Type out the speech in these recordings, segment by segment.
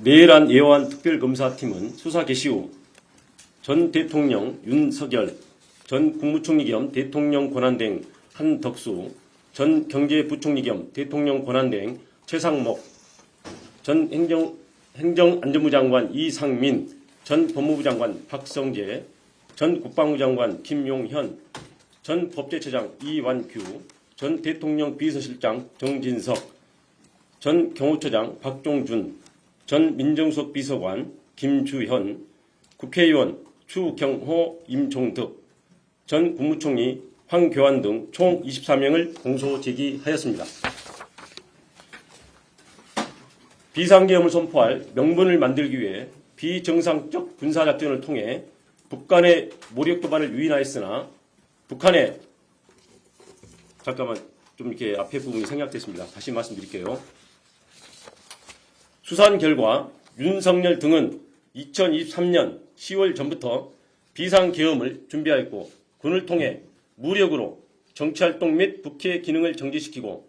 내란 예완 특별검사팀은 수사 개시 후 전 대통령 윤석열, 전 국무총리 겸 대통령 권한대행 한덕수, 전 경제부총리 겸 대통령 권한대행 최상목, 전 행정안전부 장관 이상민, 전 법무부 장관 박성재, 전 국방부 장관 김용현, 전 법제처장 이완규, 전 대통령 비서실장 정진석, 전 경호처장 박종준, 전 민정수석 비서관 김주현, 국회의원 추경호, 임종득, 전 국무총리 황교안 등 총 24명을 공소 제기하였습니다. 비상계엄을 선포할 명분을 만들기 위해 비정상적 군사작전을 통해 북한의 모력 도발을 유인하였으나 북한의 잠깐만 좀 이렇게 앞에 부분이 생략됐습니다. 다시 말씀드릴게요. 수사한 결과 윤석열 등은 2023년 10월 전부터 비상계엄을 준비하였고 군을 통해 무력으로 정치활동 및 국회 기능을 정지시키고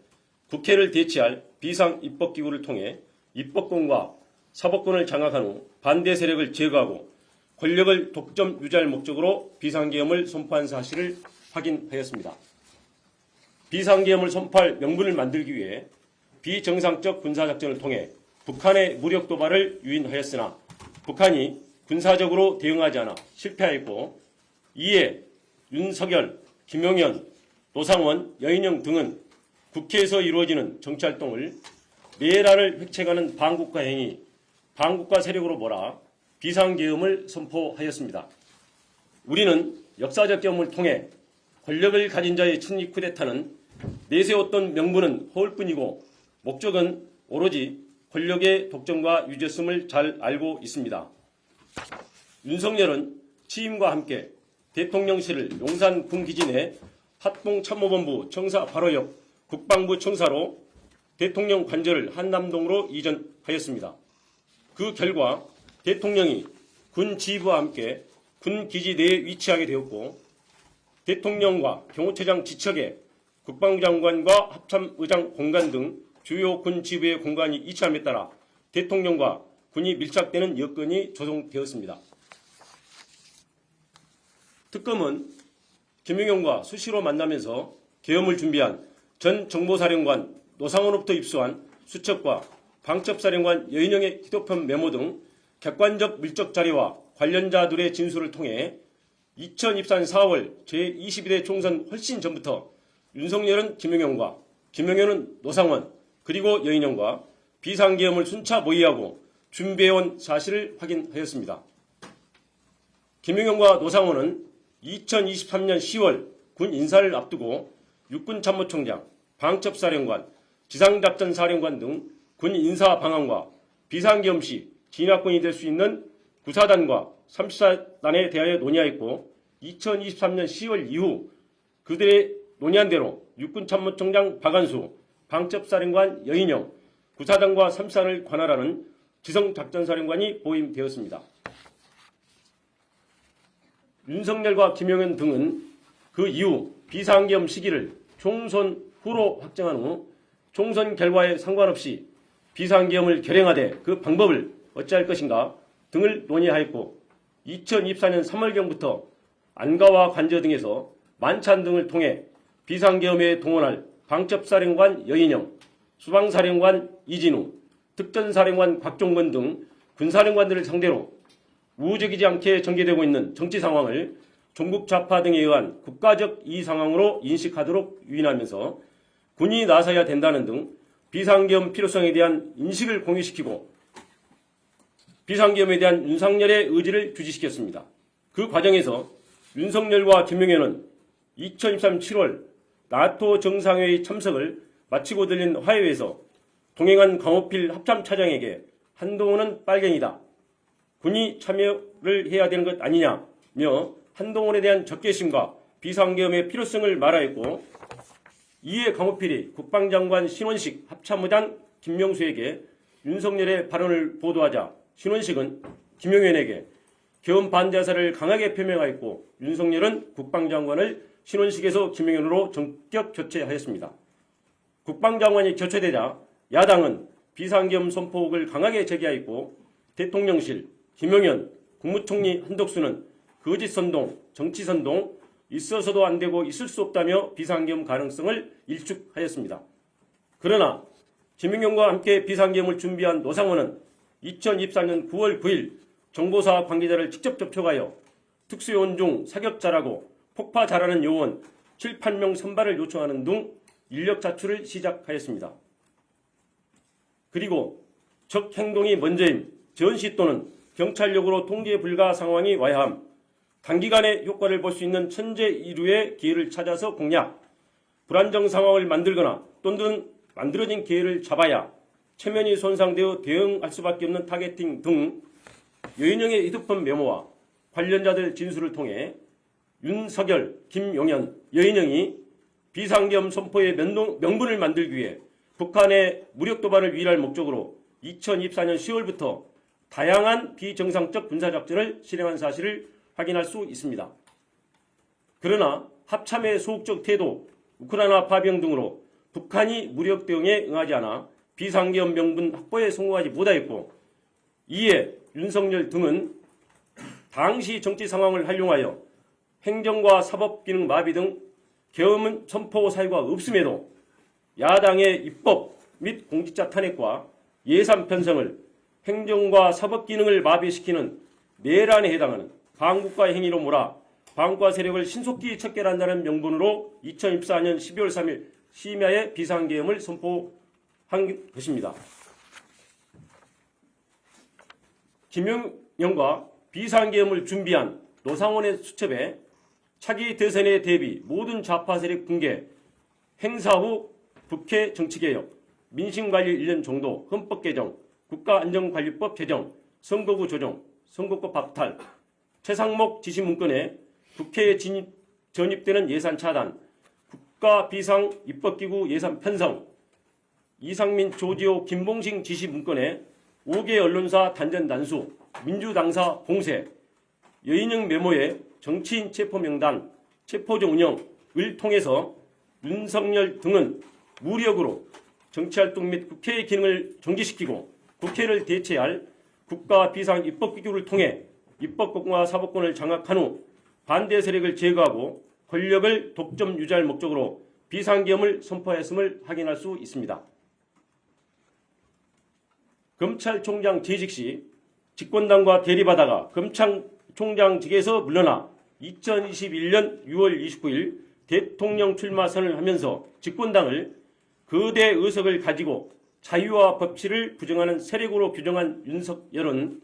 국회를 대체할 비상입법기구를 통해 입법권과 사법권을 장악한 후 반대 세력을 제거하고 권력을 독점 유지할 목적으로 비상계엄을 선포한 사실을 확인하였습니다. 비상계엄을 선포할 명분을 만들기 위해 비정상적 군사작전을 통해 북한의 무력 도발을 유인하였으나 북한이 군사적으로 대응하지 않아 실패하였고 이에 윤석열, 김용현, 노상원, 여인영 등은 국회에서 이루어지는 정치활동을 내란을 획책하는 반국가 행위, 반국가 세력으로 몰아 비상계엄을 선포하였습니다. 우리는 역사적 경험을 통해 권력을 가진 자의 친리 쿠데타는 내세웠던 명분은 허울뿐이고 목적은 오로지 권력의 독점과 유죄성을 잘 알고 있습니다. 윤석열은 취임과 함께 대통령실을 용산 군기지 내 합동참모본부 청사 바로 옆 국방부 청사로 대통령 관저를 한남동으로 이전하였습니다. 그 결과 대통령이 군 지휘부와 함께 군기지 내에 위치하게 되었고 대통령과 경호처장 지척에 국방부 장관과 합참의장 공간 등 주요 군 지휘부의 공간이 이치함에 따라 대통령과 군이 밀착되는 여건이 조성되었습니다. 특검은 김용현과 수시로 만나면서 계엄을 준비한 전 정보사령관 노상원으로부터 입수한 수첩과 방첩사령관 여인영의 휴대폰 메모 등 객관적 물적 자료와 관련자들의 진술을 통해 2024년 4월 제22대 총선 훨씬 전부터 윤석열은 김용현과 김용현은 노상원 그리고 여인영과 비상계엄을 순차 모의하고 준비해온 사실을 확인하였습니다. 김용현과 노상원은 2023년 10월 군 인사를 앞두고 육군참모총장, 방첩사령관, 지상작전사령관 등 군 인사 방안과 비상계엄 시 진압권이 될 수 있는 구사단과 34단에 대하여 논의하였고 2023년 10월 이후 그들의 논의한 대로 육군참모총장 박안수, 방첩사령관 여인영, 구사단과 34단을 관할하는 지성작전사령관이 보임되었습니다. 윤석열과 김용현 등은 그 이후 비상계엄 시기를 총선 후로 확정한 후 총선 결과에 상관없이 비상계엄을 결행하되 그 방법을 어찌할 것인가 등을 논의하였고 2024년 3월경부터 안가와 관저 등에서 만찬 등을 통해 비상계엄에 동원할 방첩사령관 여인영, 수방사령관 이진우, 특전사령관 곽종건 등 군사령관들을 상대로 우호적이지 않게 전개되고 있는 정치 상황을 종북 좌파 등에 의한 국가적 이의 상황으로 인식하도록 유인하면서 군이 나서야 된다는 등 비상계엄 필요성에 대한 인식을 공유시키고 비상계엄에 대한 윤석열의 의지를 주지시켰습니다. 그 과정에서 윤석열과 김용현은 2023년 7월 나토 정상회의 참석을 마치고 들린 화해회에서 동행한 강호필 합참차장에게 한동훈은 빨갱이다. 군이 참여를 해야 되는 것 아니냐며 한동훈에 대한 적개심과 비상계엄의 필요성을 말하였고 이에 강호필이 국방장관 신원식 합참의장 김명수에게 윤석열의 발언을 보도하자 신원식은 김용현에게 계엄 반대 의사를 강하게 표명하였고 윤석열은 국방장관을 신원식에서 김용현으로 전격 교체하였습니다. 국방장관이 교체되자 야당은 비상계엄 선포를 강하게 제기하였고 대통령실, 김용현, 국무총리 한덕수는 거짓선동, 정치선동, 있어서도 안 되고 있을 수 없다며 비상계엄 가능성을 일축하였습니다. 그러나 김용현과 함께 비상계엄을 준비한 노상원은 2024년 9월 9일 정보사 관계자를 직접 접촉하여 특수요원 중 사격 잘하고 폭파 잘하는 요원 7, 8명 선발을 요청하는 등 인력 자출을 시작하였습니다. 그리고 적 행동이 먼저임, 전시 또는 경찰력으로 통제 불가 상황이 와야 함, 단기간에 효과를 볼 수 있는 천재 이루의 기회를 찾아서 공략, 불안정 상황을 만들거나 또는 만들어진 기회를 잡아야 체면이 손상되어 대응할 수밖에 없는 타겟팅 등 여인영의 휴대폰 메모와 관련자들 진술을 통해 윤석열, 김용현, 여인영이 비상계엄 선포의 명분을 만들기 위해 북한의 무력 도발을 위할 목적으로 2024년 10월부터 다양한 비정상적 군사작전을 실행한 사실을 확인할 수 있습니다. 그러나 합참의 소극적 태도, 우크라이나 파병 등으로 북한이 무력 대응에 응하지 않아 비상계엄 명분 확보에 성공하지 못하였고, 이에 윤석열 등은 당시 정치 상황을 활용하여 행정과 사법 기능 마비 등 계엄 선포 사유가 없음에도 야당의 입법 및 공직자 탄핵과 예산 편성을 행정과 사법 기능을 마비시키는 내란에 해당하는 반국가 행위로 몰아 반국가 세력을 신속히 척결한다는 명분으로 2024년 12월 3일 심야에 비상계엄을 선포한 것입니다. 김용현과 비상계엄을 준비한 노상원의 수첩에 차기 대선에 대비 모든 좌파 세력 붕괴, 행사 후 국회 정치개혁, 민심관리 1년 정도, 헌법 개정, 국가안전관리법 제정, 선거구 조정, 선거법 박탈, 최상목 지시 문건에 국회에 전입되는 예산 차단, 국가비상 입법기구 예산 편성, 이상민, 조지호, 김봉식 지시 문건에 5개 언론사 단전 단수, 민주당사 봉쇄, 여인영 메모에 정치인 체포명단, 체포정 운영을 통해서 윤석열 등은 무력으로 정치활동 및 국회의 기능을 정지시키고 국회를 대체할 국가비상입법기구를 통해 입법권과 사법권을 장악한 후 반대 세력을 제거하고 권력을 독점 유지할 목적으로 비상계엄을 선포했음을 확인할 수 있습니다. 검찰총장 재직 시 집권당과 대립하다가 검찰총장직에서 물러나 2021년 6월 29일 대통령 출마 선언을 하면서 집권당을 거대 의석을 가지고 자유와 법치를 부정하는 세력으로 규정한 윤석열은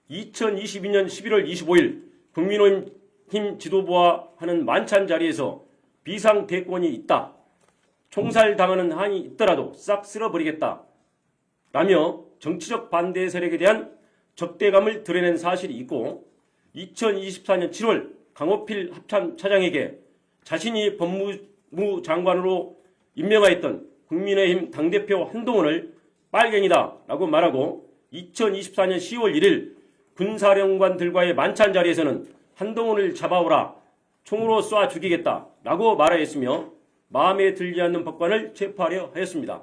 2022년 11월 25일 국민의힘 지도부와 하는 만찬 자리에서 비상대권이 있다, 총살당하는 한이 있더라도 싹 쓸어버리겠다 라며 정치적 반대 세력에 대한 적대감을 드러낸 사실이 있고, 2024년 7월 강호필 합참차장에게 자신이 법무부 장관으로 임명하였던 국민의힘 당대표 한동훈을 빨갱이다 라고 말하고, 2024년 10월 1일 군사령관들과의 만찬 자리에서는 한동훈을 잡아오라, 총으로 쏴 죽이겠다 라고 말하였으며 마음에 들지 않는 법관을 체포하려 하였습니다.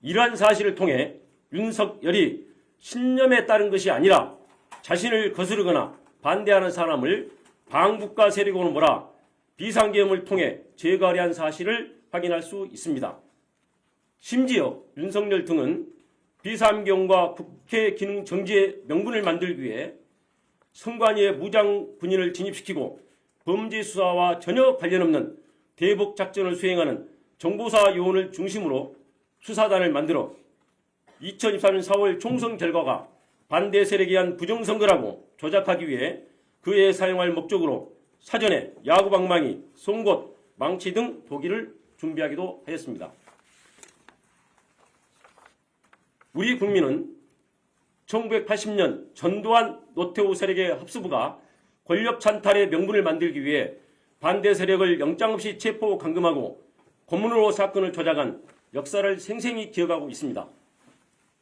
이러한 사실을 통해 윤석열이 신념에 따른 것이 아니라 자신을 거스르거나 반대하는 사람을 반국가 세력으로 몰아 비상계엄을 통해 제거하려 한 사실을 확인할 수 있습니다. 심지어 윤석열 등은 비상계엄과 국회 기능 정지의 명분을 만들기 위해 선관위에 무장 군인을 진입시키고 범죄 수사와 전혀 관련 없는 대북 작전을 수행하는 정보사 요원을 중심으로 수사단을 만들어 2024년 4월 총선 결과가 반대 세력에 의한 부정선거라고 조작하기 위해 그에 사용할 목적으로 사전에 야구방망이, 송곳, 망치 등 도기를 준비하기도 하였습니다. 우리 국민은 1980년 전두환 노태우 세력의 합수부가 권력 찬탈의 명분을 만들기 위해 반대 세력을 영장 없이 체포 감금하고 고문으로 사건을 조작한 역사를 생생히 기억하고 있습니다.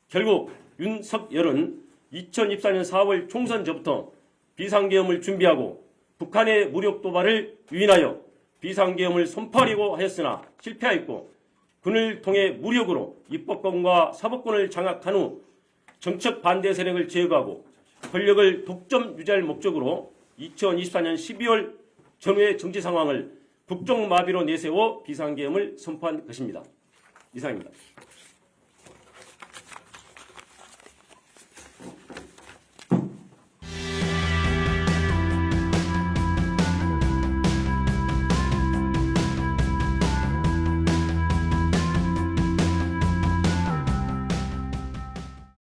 결국 윤석열은 2024년 4월 총선 전부터 비상계엄을 준비하고 북한의 무력 도발을 유인하여 비상계엄을 선포하려고 하였으나 실패하였고, 군을 통해 무력으로 입법권과 사법권을 장악한 후 정책 반대 세력을 제거하고 권력을 독점 유지할 목적으로 2024년 12월 전후의 정치 상황을 국정마비로 내세워 비상계엄을 선포한 것입니다. 이상입니다.